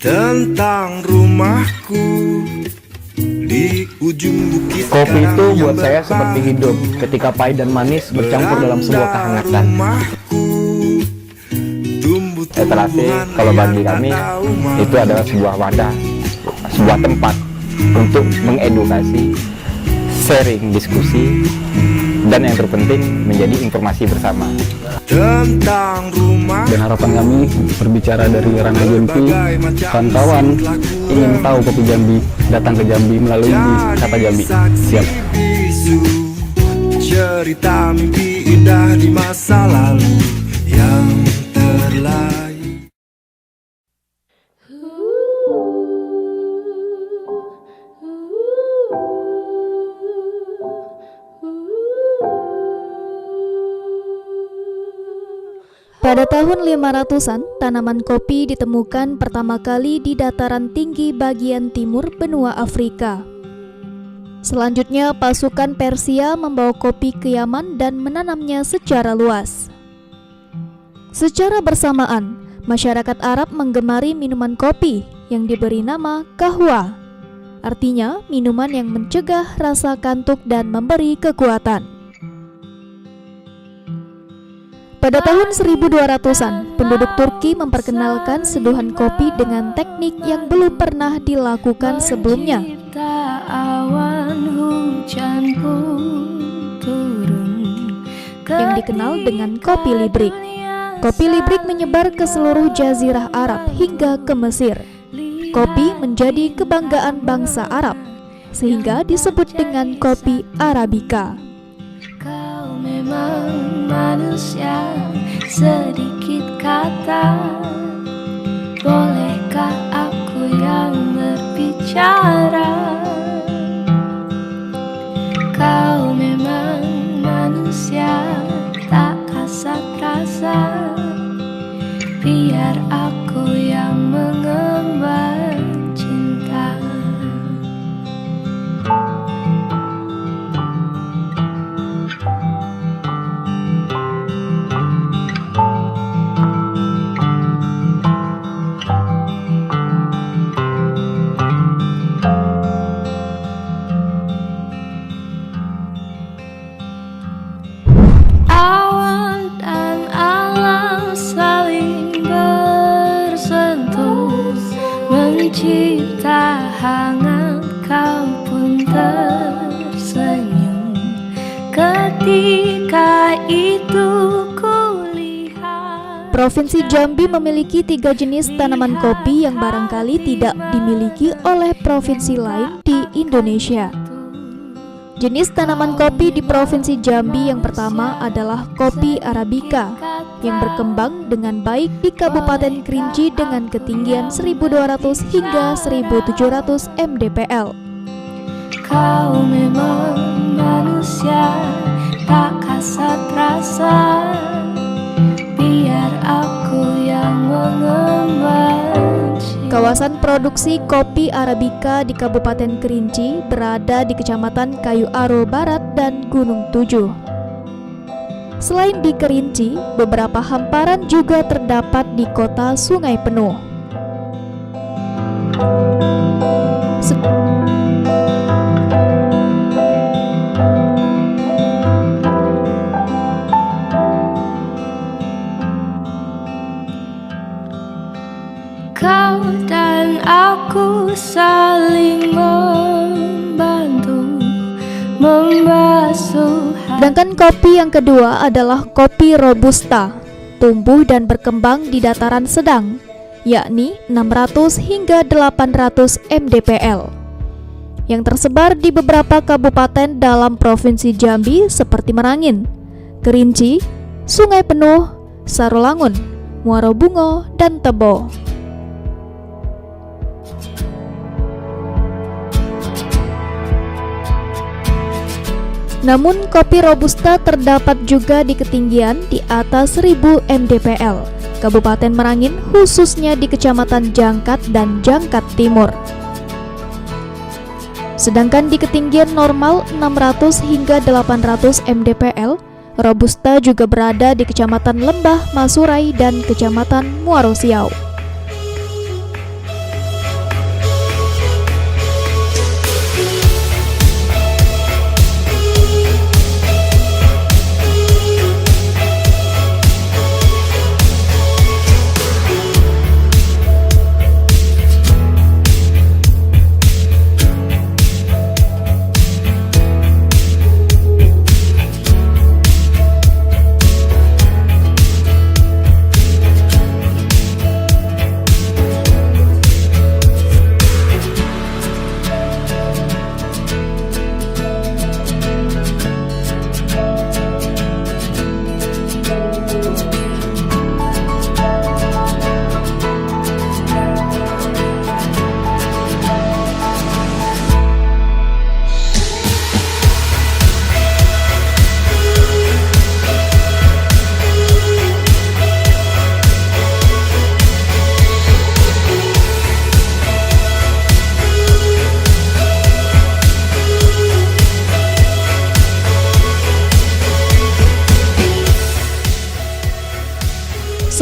tentang rumahku di ujung bukit. Kopi itu buat saya seperti hidup, ketika pahit dan manis bercampur dalam sebuah kehangatan. Etalase kalau bagi kami itu adalah sebuah wadah, sebuah tempat untuk mengedukasi, sharing, diskusi, dan yang terpenting menjadi informasi bersama. Tentang rumah. Dan harapan kami berbicara dari Rangga Jambi, kawan-kawan ingin tahu kopi Jambi, datang ke Jambi melalui wisata Jambi. Siap. Cerita mimpi indah di masa lalu yang terlahir. Pada tahun 500-an, tanaman kopi ditemukan pertama kali di dataran tinggi bagian timur benua Afrika. Selanjutnya, pasukan Persia membawa kopi ke Yaman dan menanamnya secara luas. Secara bersamaan, masyarakat Arab menggemari minuman kopi yang diberi nama kahwa, artinya minuman yang mencegah rasa kantuk dan memberi kekuatan. Pada tahun 1200-an, penduduk Turki memperkenalkan seduhan kopi dengan teknik yang belum pernah dilakukan sebelumnya. Yang dikenal dengan kopi librik. Kopi librik menyebar ke seluruh jazirah Arab hingga ke Mesir. Kopi menjadi kebanggaan bangsa Arab, sehingga disebut dengan kopi Arabica. Memang manusia sedikit kata, bolehkah aku yang berbicara? Kau memang manusia tak kasat rasa, biar aku yang mengemban cinta. Cipta hangat, kau pun tersenyum ketika itu kulihat. Provinsi Jambi memiliki 3 jenis tanaman kopi yang barangkali tidak dimiliki oleh provinsi lain di Indonesia. Jenis tanaman kopi di Provinsi Jambi yang pertama adalah kopi Arabica yang berkembang dengan baik di Kabupaten Kerinci dengan ketinggian 1200 hingga 1700 mdpl. Kau memang manusia tak kasat rasa, biar aku yang mengemban. Kawasan produksi kopi Arabica di Kabupaten Kerinci berada di Kecamatan Kayu Aro Barat dan Gunung Tujuh. Selain di Kerinci, beberapa hamparan juga terdapat di kota Sungai Penuh. Kau dan aku saling membantu, membasuh. Sedangkan kopi yang kedua adalah kopi Robusta, tumbuh dan berkembang di dataran sedang, yakni 600 hingga 800 mdpl, yang tersebar di beberapa kabupaten dalam Provinsi Jambi seperti Merangin, Kerinci, Sungai Penuh, Sarolangun, Muaro Bungo, dan Tebo. Namun kopi Robusta terdapat juga di ketinggian di atas 1000 mdpl, Kabupaten Merangin khususnya di Kecamatan Jangkat dan Jangkat Timur. Sedangkan di ketinggian normal 600 hingga 800 mdpl, Robusta juga berada di Kecamatan Lembah Masurai dan Kecamatan Muaro Siau.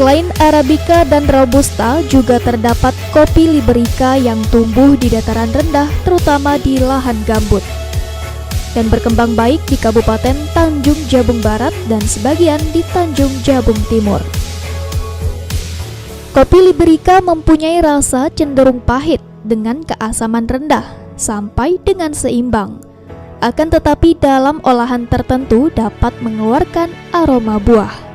Selain Arabica dan Robusta, juga terdapat kopi Liberica yang tumbuh di dataran rendah, terutama di lahan gambut, dan berkembang baik di Kabupaten Tanjung Jabung Barat dan sebagian di Tanjung Jabung Timur. Kopi Liberica mempunyai rasa cenderung pahit dengan keasaman rendah sampai dengan seimbang. Akan tetapi dalam olahan tertentu dapat mengeluarkan aroma buah.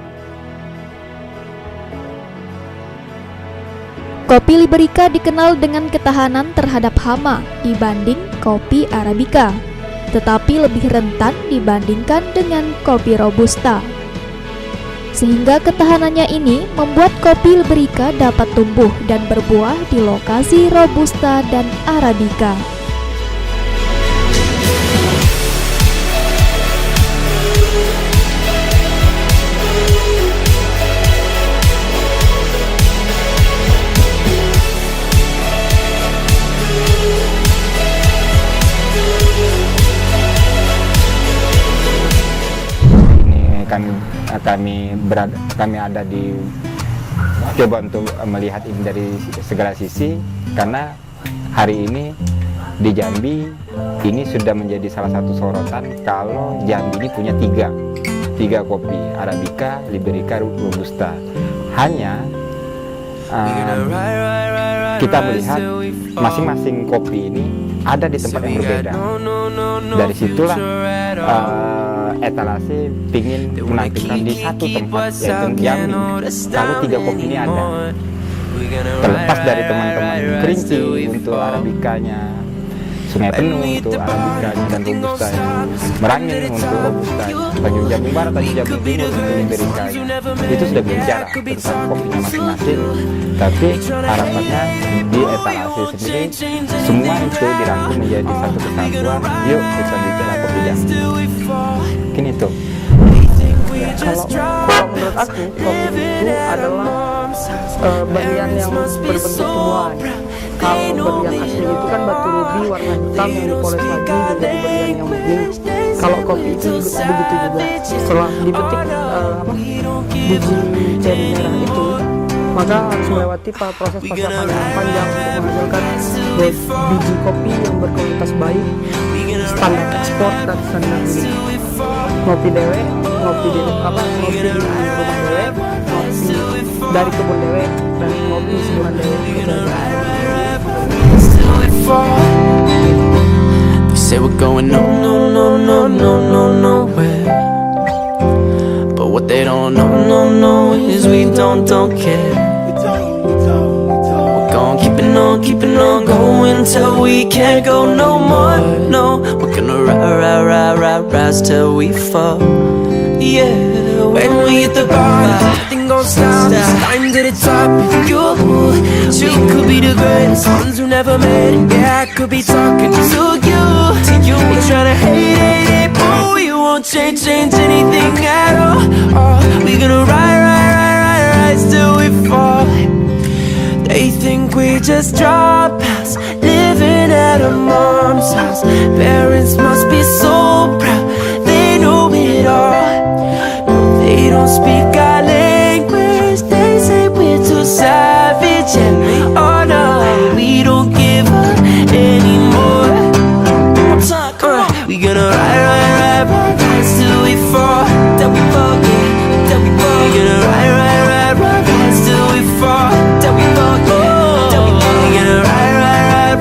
Kopi Liberica dikenal dengan ketahanan terhadap hama dibanding kopi Arabica, tetapi lebih rentan dibandingkan dengan kopi Robusta. Sehingga ketahanannya ini membuat kopi Liberica dapat tumbuh dan berbuah di lokasi Robusta dan Arabica. Kami ada di coba untuk melihat ini dari segala sisi, karena hari ini di Jambi ini sudah menjadi salah satu sorotan kalau Jambi ini punya tiga kopi, Arabica, Liberica, Robusta. Hanya kita melihat masing-masing kopi ini ada di tempat yang berbeda. Dari situlah etalase ingin menampilkan di satu tempat, yaitu Jambi. Kalau tiga kopi ini ada, terlepas dari teman-teman Kerinci untuk Arabicanya, Sungai Penuh untuk Arabicanya dan Robustanya, Merangin untuk Robustanya, Tanjung Jabung Barat, Tanjung Jabung Timur untuk Libericanya. Itu sudah bicara tentang kopinya masing-masing, tapi harapannya di etalase sendiri semua itu dirangkum menjadi satu kesatuan. Yuk kita bicara kopi Jambi. Mungkin itu. Kalau menurut aku, kopi itu adalah berlian yang berbentuk tumbuhan. Kalau berlian asli itu kan batu rubi warna hitam yang dipoles lagi menjadi berlian yang bening. Kalau kopi itu begitu juga. Setelah dipetik biji ceri merah itu, maka harus melewati proses pasapan yang panjang untuk menghasilkan biji kopi yang berkualitas baik, standar ekspor dan standar ini. Ngopi dewe, ngopi di rumah dewe, ngopi dari kebun dewe, dan ngopi sebulan dewe. They say we're going nowhere, but what they don't know is we don't care. We're gonna keep it on going till we can't go no more. No, we're gonna rise till we fall. Yeah, when we hit the bar, nothing gon' stop. Climb to the top. You could be the greatest ones who never made it. Yeah, I could be talking to you. Ain't tryna hate it, but we won't change anything at all. Oh, we gonna rise till we fall. They think we just drop out, living at a mom's house. Parents must be so proud, they know it all. No, they don't speak our language, they say we're too savage. And oh no, we don't give up anymore. We gonna ride till we fall, till we fall, yeah, till we fall. We gonna ride till we fall, till we fall, yeah, till we fall. We gonna ride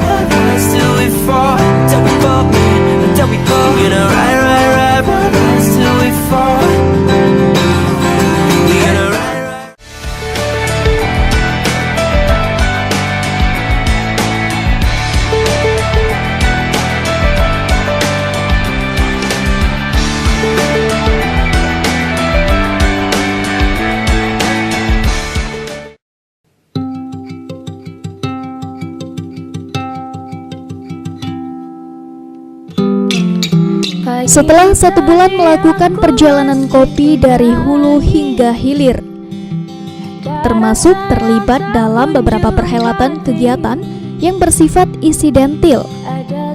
till we fall, till we fall, yeah, till we fall. We gonna ride till we fall. We gonna ride. Setelah 1 bulan melakukan perjalanan kopi dari hulu hingga hilir, termasuk terlibat dalam beberapa perhelatan kegiatan yang bersifat insidentil,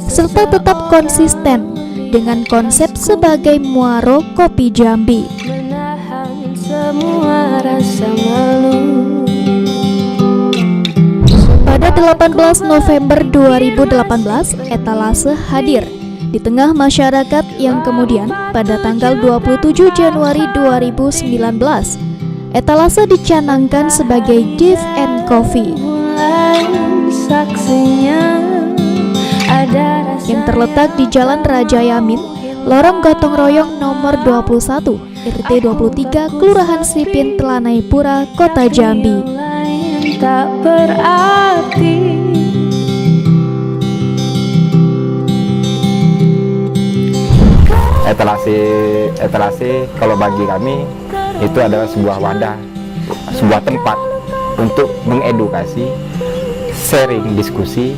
serta tetap konsisten dengan konsep sebagai Muaro Kopi Jambi. Menahan semua rasa malu. 18 November 2018, etalase hadir di tengah masyarakat yang kemudian pada tanggal 27 Januari 2019, etalase dicanangkan sebagai Gift and Coffee yang terletak di Jalan Raja Yamin, Lorong Gotong Royong nomor 21, RT 23, Kelurahan Sipin, Telanai Pura, Kota Jambi. Tak berarti etalase kalau bagi kami itu adalah sebuah wadah, sebuah tempat untuk mengedukasi, sharing, diskusi,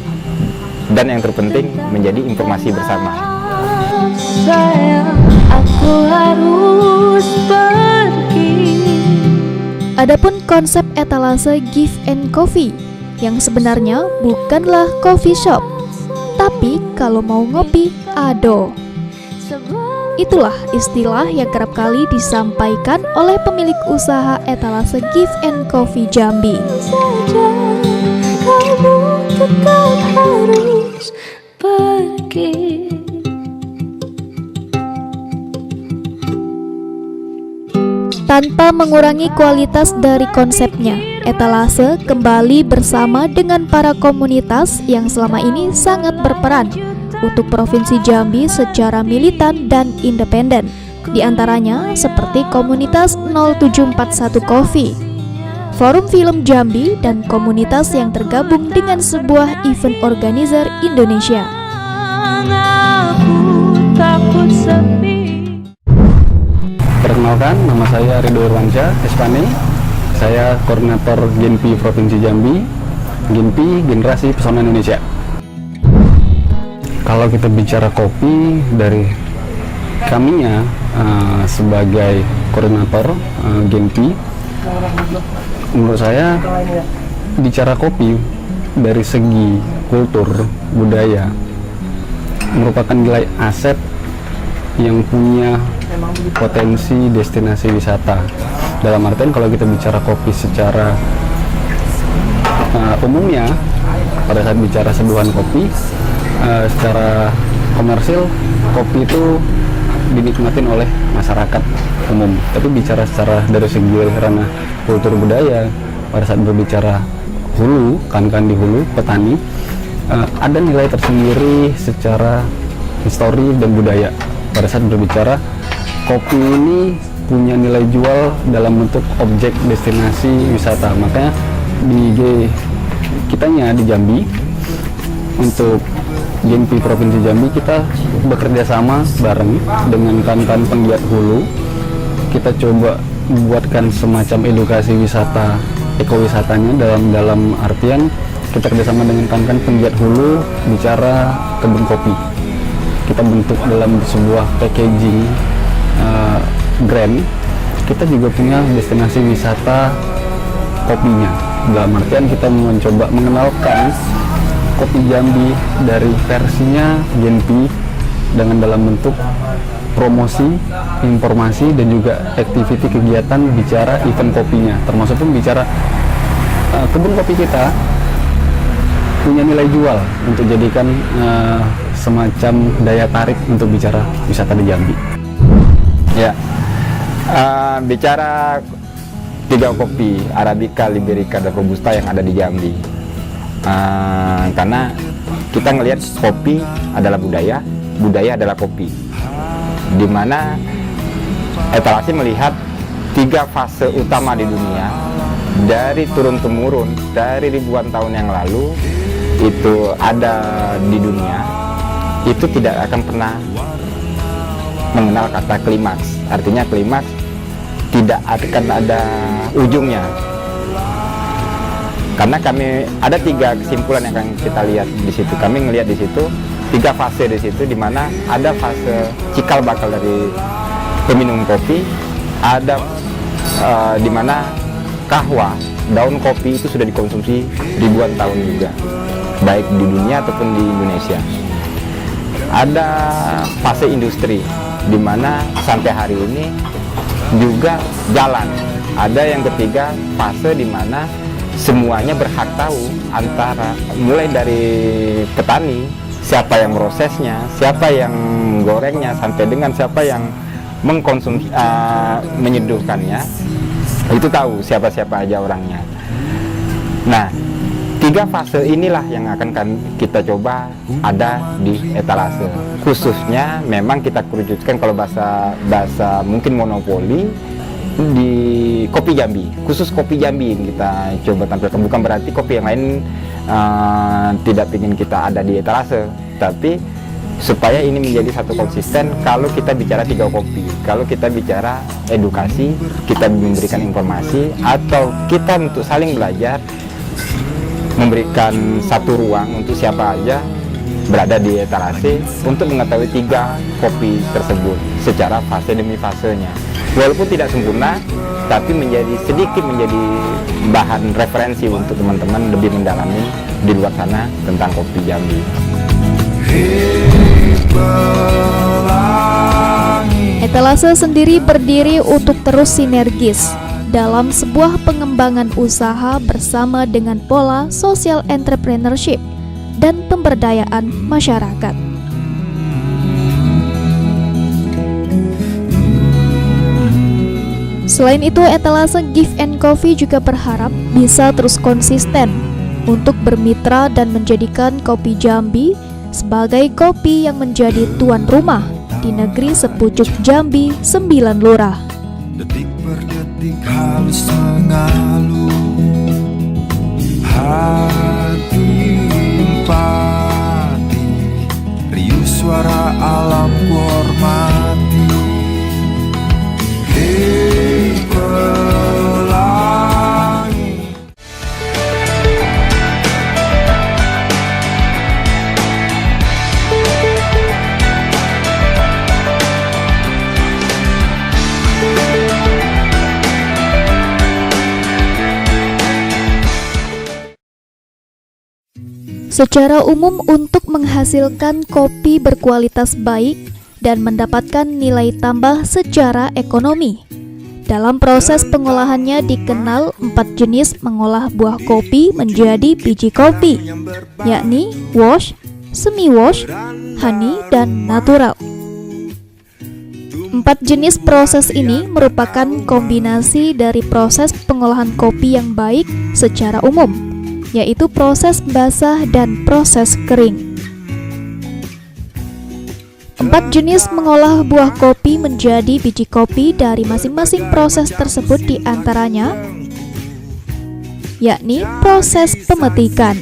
dan yang terpenting menjadi informasi bersama. sayang, aku harus pergi. Adapun konsep etalase Gift and Coffee yang sebenarnya bukanlah coffee shop, tapi kalau mau ngopi, ado. Itulah istilah yang kerap kali disampaikan oleh pemilik usaha etalase Gift and Coffee Jambi. Saja kamu tetap harus pergi. Tanpa mengurangi kualitas dari konsepnya, etalase kembali bersama dengan para komunitas yang selama ini sangat berperan untuk Provinsi Jambi secara militan dan independen. Di antaranya seperti komunitas 0741 Coffee, Forum Film Jambi, dan komunitas yang tergabung dengan sebuah event organizer Indonesia. Aku takut sepi. Perkenalkan, nama saya Ridho Irwansyah Espane. Saya koordinator Genpi Provinsi Jambi, Genpi Generasi Pesona Indonesia. Kalau kita bicara kopi, dari kaminya sebagai koordinator Genpi, menurut saya bicara kopi dari segi kultur budaya merupakan nilai aset yang punya potensi destinasi wisata. Dalam artian kalau kita bicara kopi secara umumnya, pada saat bicara seduhan kopi secara komersil, kopi itu dinikmatin oleh masyarakat umum. Tapi bicara secara dari segi ranah kultur budaya, pada saat berbicara hulu, kan di hulu petani, ada nilai tersendiri secara histori dan budaya. Pada saat berbicara kopi ini punya nilai jual dalam bentuk objek destinasi wisata. Makanya di kitanya di Jambi, untuk Genpi Provinsi Jambi, kita bekerja sama bareng dengan kawan-kawan penggiat hulu. Kita coba buatkan semacam edukasi wisata, ekowisatanya, dalam artian kita kerjasama dengan kawan-kawan penggiat hulu bicara kebun kopi. Kita bentuk dalam sebuah packaging brand. Kita juga punya destinasi wisata kopinya. Dalam artian kita mencoba mengenalkan kopi Jambi dari versinya Genpi dengan dalam bentuk promosi, informasi, dan juga activity kegiatan bicara event kopinya, termasuk pun bicara kebun kopi kita punya nilai jual untuk jadikan semacam daya tarik untuk bicara wisata di Jambi. Ya, bicara tiga kopi, Arabica, Liberica, dan Robusta yang ada di Jambi. Karena kita ngelihat kopi adalah budaya, budaya adalah kopi. Dimana etalase melihat tiga fase utama di dunia, dari turun-temurun, dari ribuan tahun yang lalu itu ada di dunia, itu tidak akan pernah mengenal kata klimaks. Artinya klimaks tidak akan ada ujungnya. Karena kami ada tiga kesimpulan yang akan kita lihat di situ. Kami ngelihat di situ tiga fase di situ, di mana ada fase cikal bakal dari peminum kopi, ada di mana kahwa, daun kopi itu sudah dikonsumsi ribuan tahun juga, baik di dunia ataupun di Indonesia. Ada fase industri, di mana sampai hari ini juga jalan. Ada yang ketiga, fase di mana semuanya berhak tahu, antara mulai dari petani, siapa yang prosesnya, siapa yang gorengnya, sampai dengan siapa yang mengkonsumsi, menyeduhkannya, itu tahu siapa-siapa aja orangnya. Nah, 3 fase inilah yang akan kita coba ada di etalase. Khususnya memang kita kerucutkan, kalau bahasa mungkin monopoli, di kopi Jambi, khusus kopi Jambi yang kita coba tampilkan. Bukan berarti kopi yang lain tidak ingin kita ada di etalase, tapi supaya ini menjadi satu konsisten. Kalau kita bicara 3 kopi, kalau kita bicara edukasi, kita memberikan informasi, atau kita untuk saling belajar, memberikan satu ruang untuk siapa aja berada di etalase untuk mengetahui 3 kopi tersebut secara fase demi fasenya. Walaupun tidak sempurna, tapi sedikit menjadi bahan referensi untuk teman-teman lebih mendalami di luar sana tentang kopi Jambi. Etalase sendiri berdiri untuk terus sinergis dalam sebuah pengembangan usaha bersama dengan pola social entrepreneurship dan pemberdayaan masyarakat. Selain itu, etalase Gift and Coffee juga berharap bisa terus konsisten untuk bermitra dan menjadikan kopi Jambi sebagai kopi yang menjadi tuan rumah di negeri sepucuk Jambi 9 lurah. Detik per detik halus mengalun, hati empati, riuh suara alam ku hormati. Hei pelangi, Secara umum, untuk menghasilkan kopi berkualitas baik dan mendapatkan nilai tambah secara ekonomi, dalam proses pengolahannya dikenal 4 jenis mengolah buah kopi menjadi biji kopi, yakni wash, semi-wash, honey, dan natural. 4 jenis proses ini merupakan kombinasi dari proses pengolahan kopi yang baik secara umum, yaitu proses basah dan proses kering. 4 jenis mengolah buah kopi menjadi biji kopi dari masing-masing proses tersebut diantaranya, yakni proses pemetikan.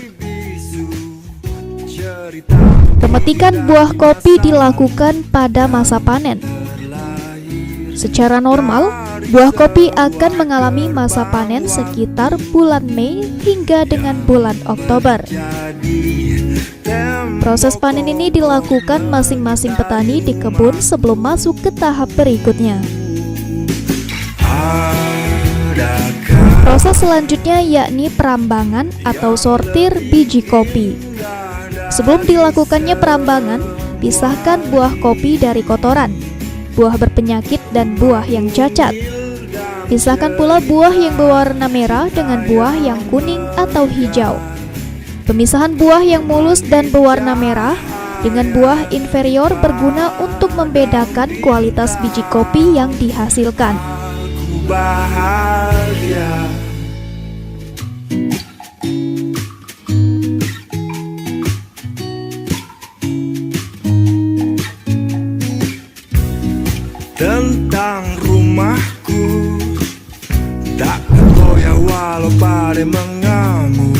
Pemetikan buah kopi dilakukan pada masa panen. Secara normal, buah kopi akan mengalami masa panen sekitar bulan Mei hingga dengan bulan Oktober. Proses panen ini dilakukan masing-masing petani di kebun sebelum masuk ke tahap berikutnya. Proses selanjutnya yakni perambangan atau sortir biji kopi. Sebelum dilakukannya perambangan, pisahkan buah kopi dari kotoran, buah berpenyakit, dan buah yang cacat. Pisahkan pula buah yang berwarna merah dengan buah yang kuning atau hijau. Pemisahan buah yang mulus dan berwarna merah dengan buah inferior berguna untuk membedakan kualitas biji kopi yang dihasilkan. ku bahagia. Tentang rumahku, tak tergoyah walau badai mengamuk.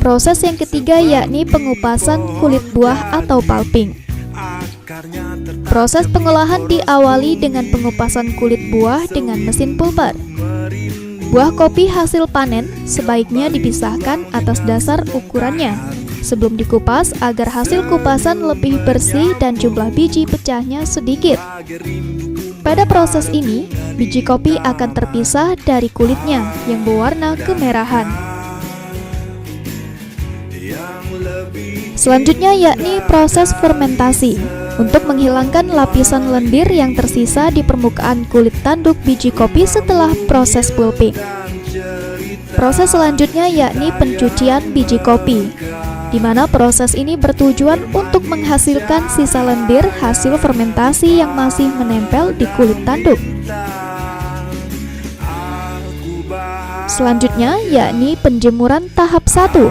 Proses yang ketiga yakni pengupasan kulit buah atau pulping. Akarnya tertarik Proses pengolahan diawali dengan pengupasan kulit buah dengan mesin pulper. Buah kopi hasil panen sebaiknya dipisahkan atas dasar ukurannya sebelum dikupas agar hasil kupasan lebih bersih dan jumlah biji pecahnya sedikit. Pada proses ini, biji kopi akan terpisah dari kulitnya yang berwarna kemerahan. Selanjutnya yakni proses fermentasi untuk menghilangkan lapisan lendir yang tersisa di permukaan kulit tanduk biji kopi setelah proses pulping. Proses selanjutnya yakni pencucian biji kopi, di mana proses ini bertujuan untuk menghasilkan sisa lendir hasil fermentasi yang masih menempel di kulit tanduk. Selanjutnya yakni penjemuran tahap 1.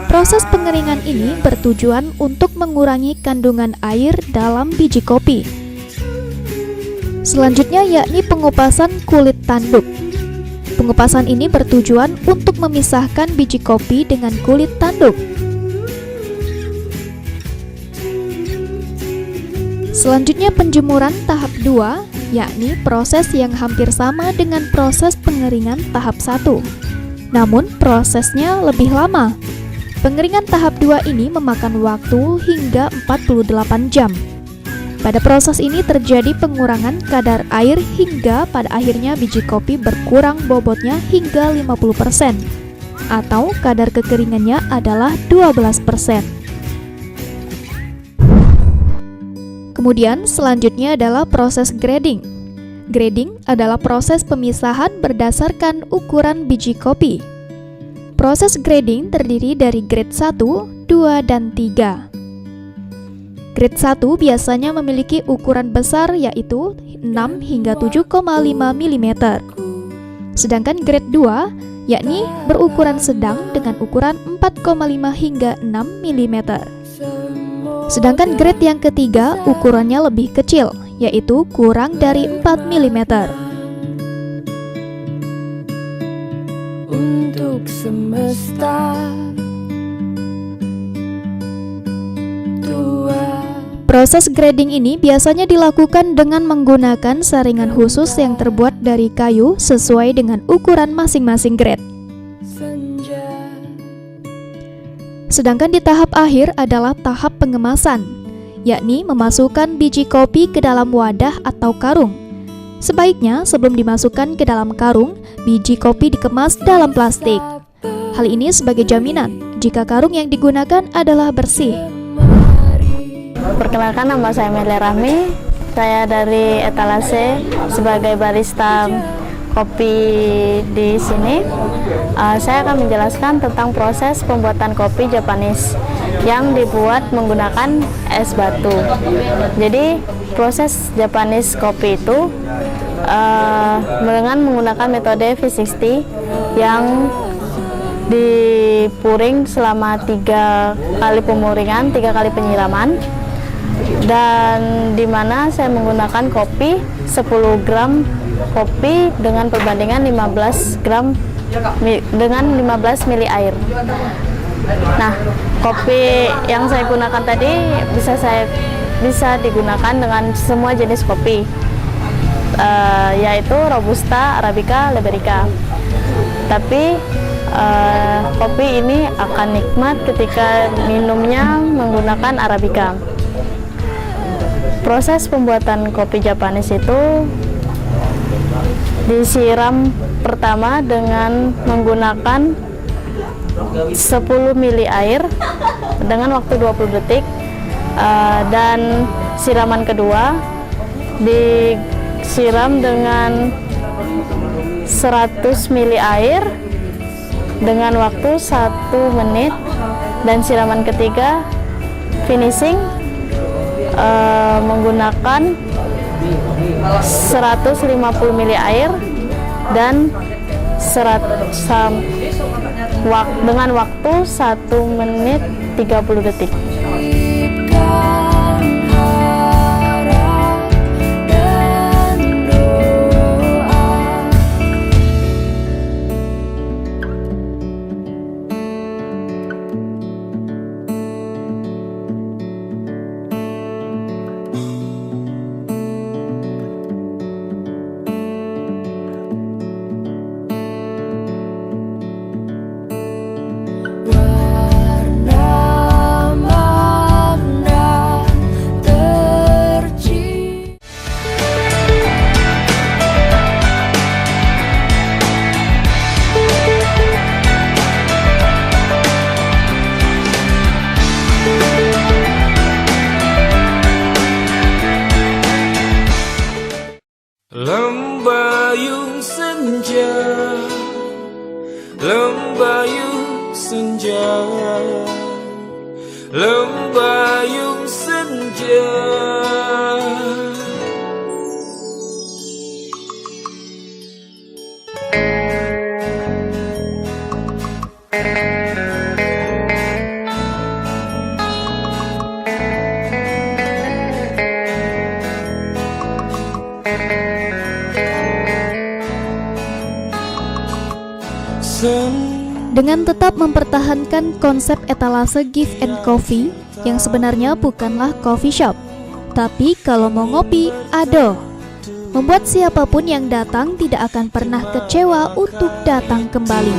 Proses pengeringan ini bertujuan untuk mengurangi kandungan air dalam biji kopi. Selanjutnya yakni pengupasan kulit tanduk. Pengupasan ini bertujuan untuk memisahkan biji kopi dengan kulit tanduk. Selanjutnya penjemuran tahap 2, yakni proses yang hampir sama dengan proses pengeringan tahap 1. Namun prosesnya lebih lama. Pengeringan tahap 2 ini memakan waktu hingga 48 jam. Pada proses ini terjadi pengurangan kadar air hingga pada akhirnya biji kopi berkurang bobotnya hingga 50%, atau kadar kekeringannya adalah 12%. Kemudian selanjutnya adalah proses grading. Grading adalah proses pemisahan berdasarkan ukuran biji kopi. Proses grading terdiri dari grade 1, 2, dan 3. Grade 1 biasanya memiliki ukuran besar yaitu 6 hingga 7,5 mm. Sedangkan grade 2 yakni berukuran sedang dengan ukuran 4,5 hingga 6 mm. Sedangkan grade yang ketiga ukurannya lebih kecil yaitu kurang dari 4 mm. Untuk semesta Proses grading ini biasanya dilakukan dengan menggunakan saringan khusus yang terbuat dari kayu sesuai dengan ukuran masing-masing grade. Sedangkan di tahap akhir adalah tahap pengemasan, yakni memasukkan biji kopi ke dalam wadah atau karung. Sebaiknya sebelum dimasukkan ke dalam karung, biji kopi dikemas dalam plastik. Hal ini sebagai jaminan jika karung yang digunakan adalah bersih. Perkenalkan, nama saya Melia Rahmi. Saya dari etalase sebagai barista kopi di sini. Saya akan menjelaskan tentang proses pembuatan kopi Japanese yang dibuat menggunakan es batu. Jadi proses Japanese kopi itu dengan menggunakan metode V60 yang dipuring selama 3 kali pemuringan, 3 kali penyiraman, dan dimana saya menggunakan kopi 10 gram kopi dengan perbandingan 15 gram dengan 15 mili air. Nah, kopi yang saya gunakan tadi bisa digunakan dengan semua jenis kopi, yaitu Robusta, Arabica, Liberica. Tapi kopi ini akan nikmat ketika minumnya menggunakan Arabica. Proses pembuatan kopi Japanese itu disiram pertama dengan menggunakan 10 mili air dengan waktu 20 detik, dan siraman kedua disiram dengan 100 mili air dengan waktu 1 menit, dan siraman ketiga finishing menggunakan 150 mili air dan dengan waktu 1 menit 30 detik. warna senja, lembayung senja. Dengan tetap mempertahankan konsep etalase Give and Coffee yang sebenarnya bukanlah coffee shop, tapi kalau mau ngopi, ado. Membuat siapapun yang datang tidak akan pernah kecewa untuk datang kembali.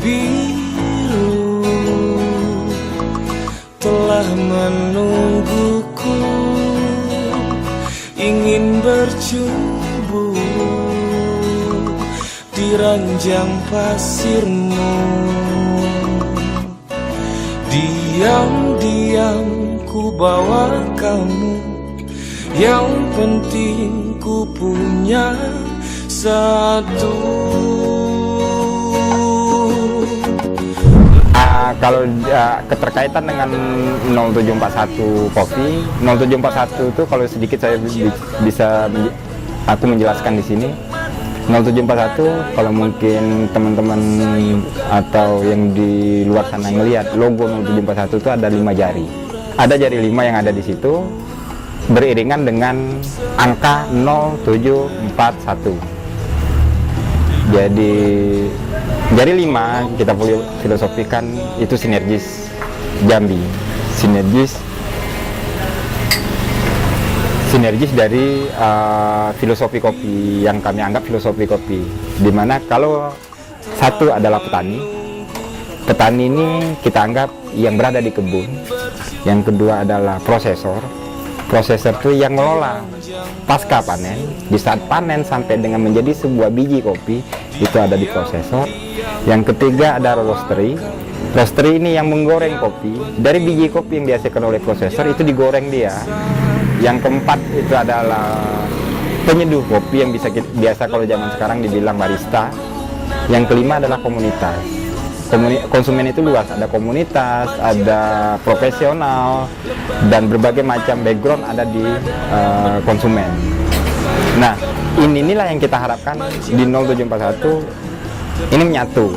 Biru telah menungguku, ingin berjumpa di ranjang pasirmu. Diam-diam ku bawa kamu, yang penting ku punya satu. Kalau keterkaitan dengan 0741 Coffee, 0741 itu kalau sedikit saya bisa aku menjelaskan di sini. 0741 kalau mungkin teman-teman atau yang di luar sana ngelihat logo 0741 itu ada 5 jari. Ada jari 5 yang ada di situ beriringan dengan angka 0741. Jadi jari 5 kita boleh filosofikan itu sinergis Jambi, sinergis dari filosofi kopi yang kami anggap filosofi kopi, dimana kalau satu adalah petani ini kita anggap yang berada di kebun, yang kedua adalah prosesor itu yang mengelola pasca panen, di saat panen sampai dengan menjadi sebuah biji kopi itu ada di prosesor, yang ketiga ada roastery ini yang menggoreng kopi dari biji kopi yang dihasilkan oleh prosesor itu digoreng dia. Yang keempat itu adalah penyeduh kopi yang biasa kalau zaman sekarang dibilang barista. Yang kelima adalah komunitas. Konsumen itu luas, ada komunitas, ada profesional, dan berbagai macam background ada di konsumen. Nah, inilah yang kita harapkan di 0741 ini menyatu.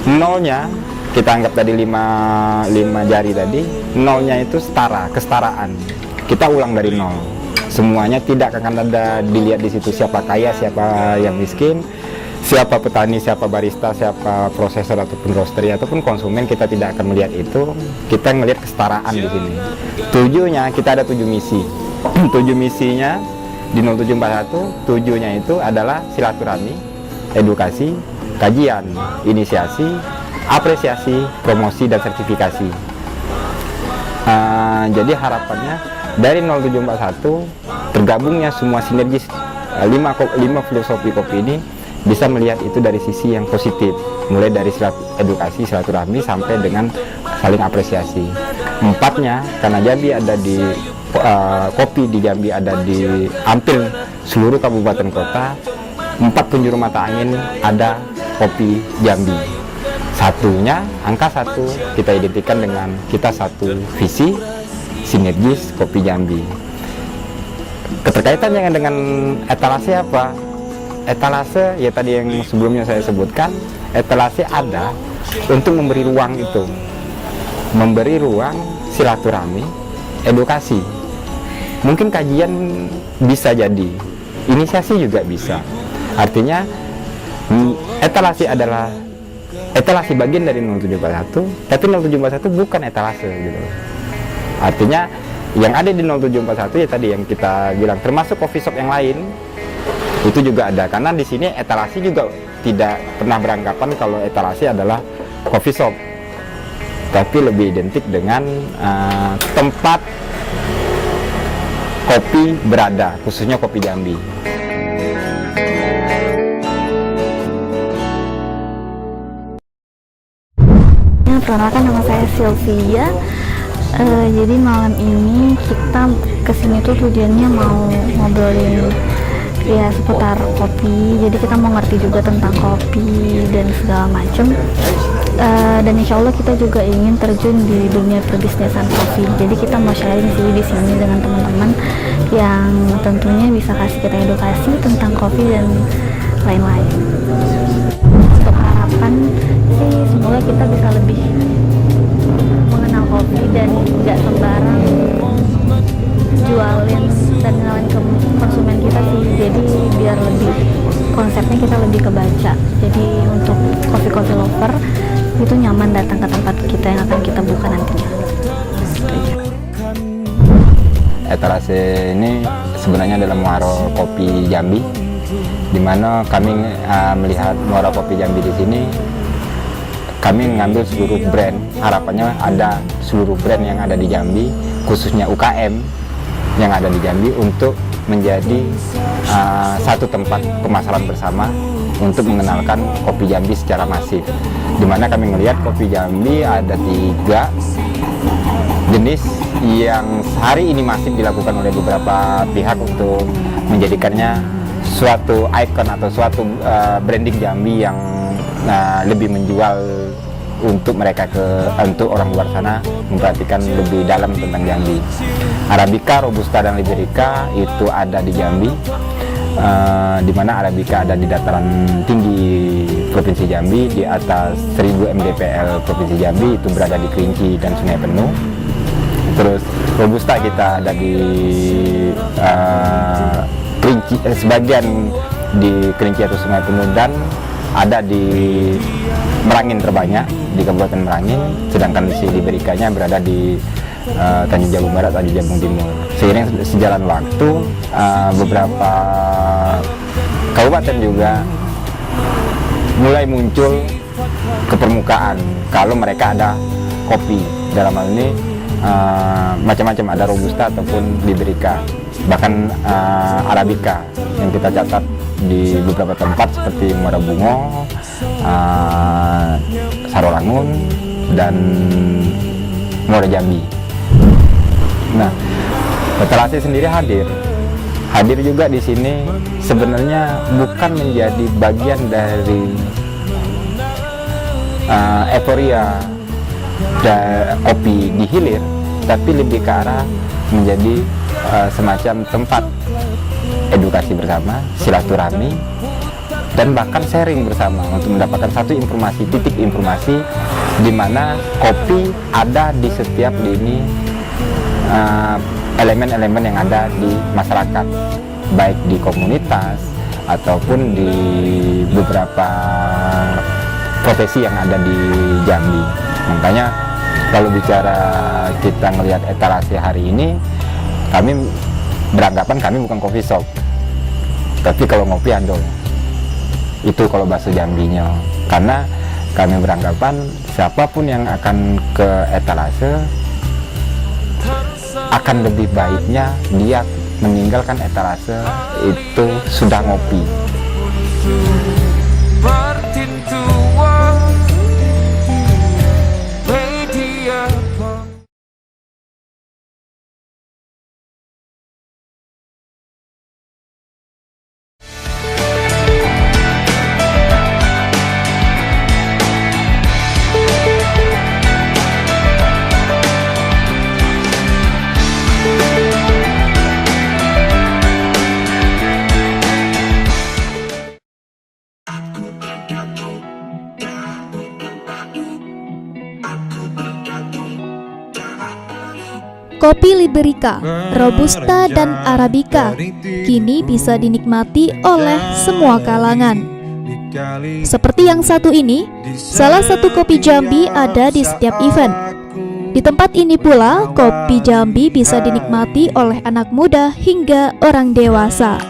Nolnya kita anggap tadi 5 jari tadi, nolnya itu kesetaraan. Kita ulang dari nol. Semuanya tidak akan ada dilihat di situ siapa kaya, siapa yang miskin, siapa petani, siapa barista, siapa prosesor ataupun roastery ataupun konsumen, kita tidak akan melihat itu. Kita melihat kesetaraan di sini. Tujuhnya kita ada 7 misi. 7 misinya di 0741, 7-nya itu adalah silaturahmi, edukasi, kajian, inisiasi, apresiasi, promosi dan sertifikasi. Jadi harapannya dari 0741 tergabungnya semua sinergis 5 filosofi kopi ini bisa melihat itu dari sisi yang positif, mulai dari edukasi, silaturahmi sampai dengan saling apresiasi. 4-nya karena Jambi ada di kopi di Jambi ada di hampir seluruh kabupaten kota, 4 penjuru mata angin ada kopi Jambi. Satunya angka 1 kita identikan dengan kita satu visi sinergis kopi Jambi. Keterkaitannya dengan etalase apa? Etalase ya tadi yang sebelumnya saya sebutkan, etalase ada untuk memberi ruang itu, memberi ruang silaturahmi, edukasi. Mungkin kajian bisa jadi, inisiasi juga bisa. Artinya etalase adalah etalase bagian dari 0741, tapi 0741 bukan etalase gitu. Artinya yang ada di 0741 ya tadi yang kita bilang termasuk coffee shop yang lain itu juga ada, karena di sini etalase juga tidak pernah beranggapan kalau etalase adalah coffee shop, tapi lebih identik dengan tempat kopi berada, khususnya kopi Jambi. Perkenalkan, nama saya Sylvia. Jadi malam ini kita kesini tuh tujuannya mau ngobrolin ya seputar kopi. Jadi kita mau ngerti juga tentang kopi dan segala macam. Dan insya Allah kita juga ingin terjun di dunia perbisnisan kopi. Jadi kita mau sharing sih di sini dengan teman-teman yang tentunya bisa kasih kita edukasi tentang kopi dan lain-lain. Untuk harapan sih semoga kita bisa lebih mengenal kopi dan nggak sembarang jualin dan kenalin ke konsumen kita sih. Jadi biar lebih konsepnya kita lebih kebaca. Jadi untuk kopi-kopi lover itu nyaman datang ke tempat kita yang akan kita buka nantinya. Etalase ini sebenarnya adalah Muara Kopi Jambi, di mana kami melihat Muara Kopi Jambi di sini. Kami mengambil seluruh brand, harapannya ada seluruh brand yang ada di Jambi, khususnya UKM yang ada di Jambi, untuk menjadi satu tempat pemasaran bersama untuk mengenalkan kopi Jambi secara masif. Di mana kami melihat kopi Jambi ada 3 jenis yang hari ini masif dilakukan oleh beberapa pihak untuk menjadikannya suatu ikon atau suatu branding Jambi yang lebih menjual untuk mereka untuk orang luar sana memperhatikan lebih dalam tentang Jambi. Arabica, Robusta, dan Liberica itu ada di Jambi, di mana Arabica ada di dataran tinggi Provinsi Jambi, di atas 1000 mdpl Provinsi Jambi, itu berada di Kerinci dan Sungai Penuh. Terus Robusta kita ada di Kerinci, sebagian di Kerinci atau Sungai Penuh, dan ada di Merangin terbanyak, di Kabupaten Merangin, sedangkan si Libericanya berada di Tanjung Jabung Barat, Tanjung Jabung Timur. Seiring sejalan waktu, beberapa kabupaten juga mulai muncul ke permukaan kalau mereka ada kopi. Dalam hal ini macam-macam, ada Robusta ataupun Liberica, bahkan Arabica yang kita catat di beberapa tempat seperti Muara Bungo, Sarolangun, dan Muara Jambi. Nah, Etalase sendiri hadir juga di sini sebenarnya bukan menjadi bagian dari euforia kopi di hilir, tapi lebih ke arah menjadi semacam tempat edukasi bersama, silaturahmi, dan bahkan sharing bersama untuk mendapatkan satu informasi, titik informasi di mana kopi ada di setiap lini elemen-elemen yang ada di masyarakat, baik di komunitas ataupun di beberapa profesi yang ada di Jambi. Makanya kalau bicara kita melihat Etalase hari ini, kami beranggapan kami bukan coffee shop, tapi kalau ngopi andol, itu kalau bahasa Jambinya. Karena kami beranggapan siapapun yang akan ke Etalase akan lebih baiknya dia meninggalkan Etalase itu sudah ngopi. Kopi Liberica, Robusta, dan Arabica kini bisa dinikmati oleh semua kalangan. Seperti yang satu ini, salah satu kopi Jambi ada di setiap event. Di tempat ini pula, kopi Jambi bisa dinikmati oleh anak muda hingga orang dewasa.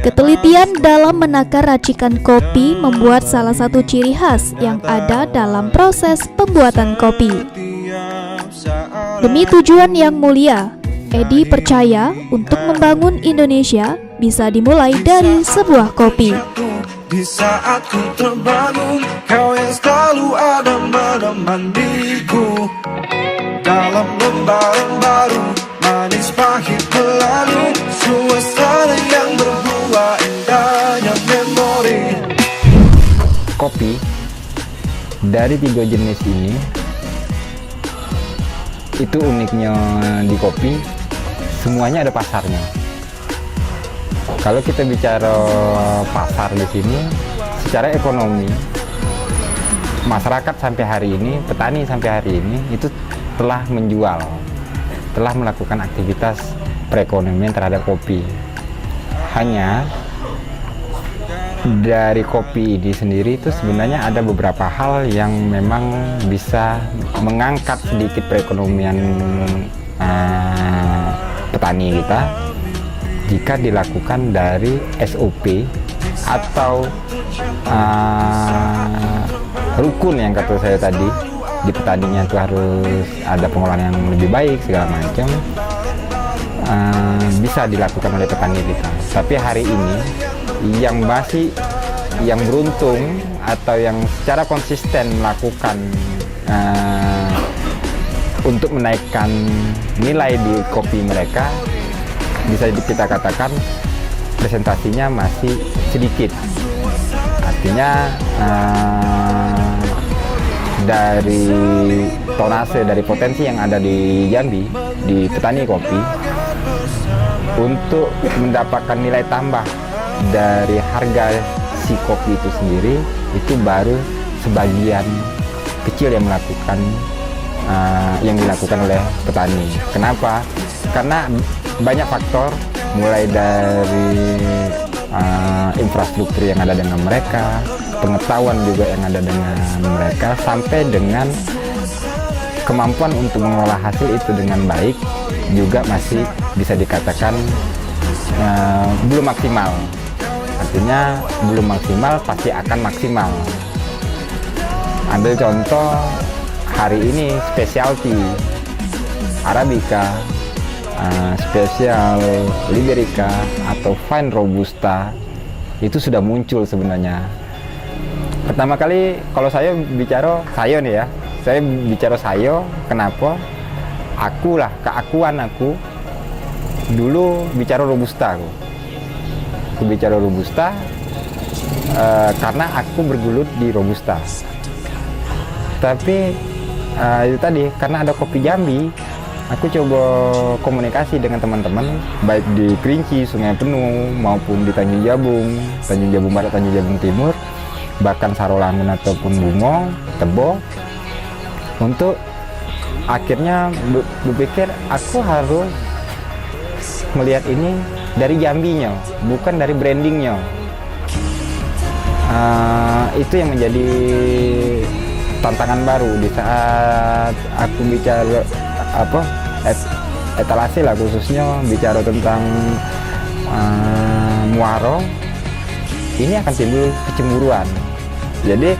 Ketelitian dalam menakar racikan kopi membuat salah satu ciri khas yang ada dalam proses pembuatan kopi. Demi tujuan yang mulia, Edi percaya untuk membangun Indonesia bisa dimulai dari sebuah kopi. Di saat ku terbangun, kau yang selalu ada menemaniku. Dalam lembaran baru, manis pahit berlalu, suasana yang berbeda. Dari 3 jenis ini, itu uniknya di kopi, semuanya ada pasarnya. Kalau kita bicara pasar di sini, secara ekonomi, masyarakat sampai hari ini, petani sampai hari ini, itu telah menjual, telah melakukan aktivitas perekonomian terhadap kopi. Hanya dari kopi ini sendiri itu sebenarnya ada beberapa hal yang memang bisa mengangkat sedikit perekonomian petani kita jika dilakukan dari SOP atau rukun yang kata saya tadi. Di petaninya itu harus ada pengolahan yang lebih baik segala macam, bisa dilakukan oleh petani kita. Tapi hari ini yang beruntung atau yang secara konsisten melakukan untuk menaikkan nilai di kopi mereka, bisa kita katakan presentasinya masih sedikit. Artinya dari tonase, dari potensi yang ada di Jambi, di petani kopi, untuk mendapatkan nilai tambah dari harga si kopi itu sendiri, itu baru sebagian kecil yang melakukan yang dilakukan oleh petani. Kenapa? Karena banyak faktor, mulai dari infrastruktur yang ada dengan mereka, pengetahuan juga yang ada dengan mereka, sampai dengan kemampuan untuk mengolah hasil itu dengan baik juga masih bisa dikatakan belum maksimal. Artinya belum maksimal, pasti akan maksimal. Ambil contoh hari ini specialty Arabica, spesial Liberica atau fine Robusta itu sudah muncul sebenarnya. Pertama kali kalau saya bicara saya nih ya, saya bicara saya, kenapa? Keakuan aku dulu bicara Robusta. Aku bicara Robusta karena aku bergelut di Robusta. Tapi itu tadi, karena ada kopi Jambi, aku coba komunikasi dengan teman-teman, baik di Kerinci, Sungai Penuh, maupun di Tanjung Jabung Barat, Tanjung Jabung Timur, bahkan Sarolangun ataupun Bungo, Tebo, untuk akhirnya berpikir aku harus melihat ini dari Jambinya, bukan dari brandingnya. Itu yang menjadi tantangan baru di saat aku bicara etalase lah, khususnya bicara tentang muaro, ini akan timbul kecemburuan. Jadi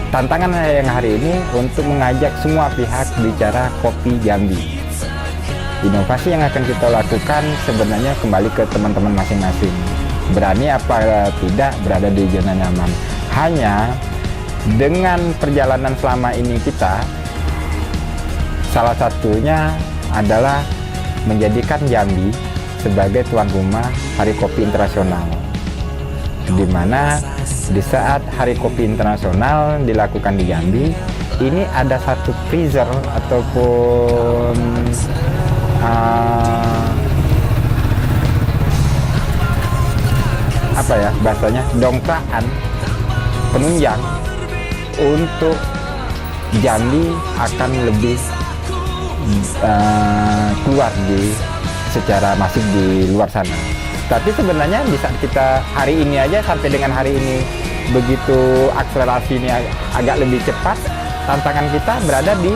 tantangan yang hari ini untuk mengajak semua pihak bicara kopi Jambi. Inovasi yang akan kita lakukan sebenarnya kembali ke teman-teman masing-masing. Berani apa tidak berada di zona nyaman. Hanya dengan perjalanan selama ini kita, salah satunya adalah menjadikan Jambi sebagai tuan rumah Hari Kopi Internasional, di mana di saat Hari Kopi Internasional dilakukan di Jambi, ini ada satu freezer ataupun apa ya bahasanya, dongkrakan penunjang untuk Jambi akan lebih keluar secara masif di luar sana. Tapi sebenarnya di saat kita hari ini aja, sampai dengan hari ini, begitu akselerasi ini agak lebih cepat, tantangan kita berada di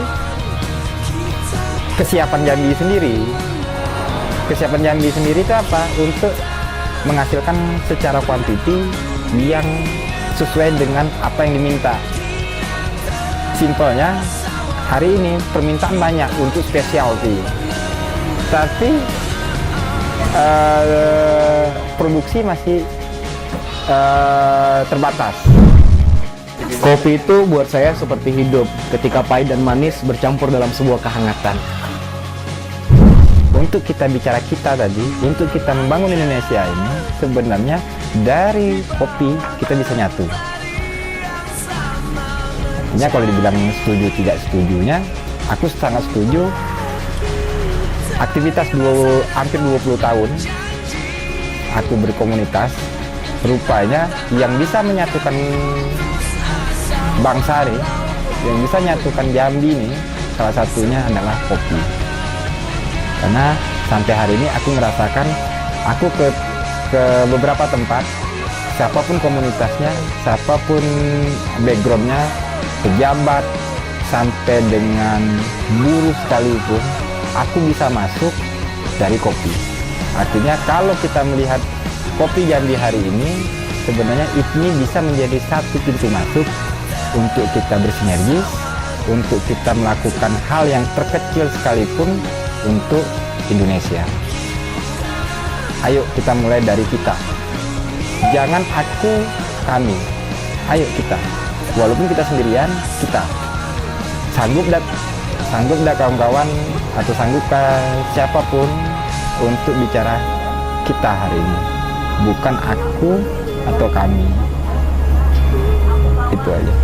kesiapan Jambi sendiri. Kesiapan Jambi sendiri itu apa? Untuk menghasilkan secara kuantiti yang sesuai dengan apa yang diminta. Simpelnya, hari ini permintaan banyak untuk specialty, tapi produksi masih terbatas. Kopi itu buat saya seperti hidup, ketika pahit dan manis bercampur dalam sebuah kehangatan. Untuk kita bicara kita tadi, untuk kita membangun Indonesia ini, sebenarnya dari kopi kita bisa nyatu. Artinya kalau dibilang setuju tidak setujunya, aku sangat setuju. Aktivitas hampir 20 tahun aku berkomunitas, rupanya yang bisa menyatukan bangsa nih, yang bisa menyatukan Jambi nih, salah satunya adalah kopi. Karena sampai hari ini aku merasakan, aku ke beberapa tempat, siapapun komunitasnya, siapapun backgroundnya, pejabat sampai dengan buruh sekalipun, aku bisa masuk dari kopi. Artinya kalau kita melihat kopi Jambi hari ini, sebenarnya ini bisa menjadi satu pintu masuk untuk kita bersinergis, untuk kita melakukan hal yang terkecil sekalipun untuk Indonesia. Ayo kita mulai dari kita. Jangan aku, kami. Ayo kita. Walaupun kita sendirian, kita. Sanggup dak kawan-kawan, atau sanggupkah siapapun untuk bicara kita hari ini, bukan aku atau kami. Itu aja.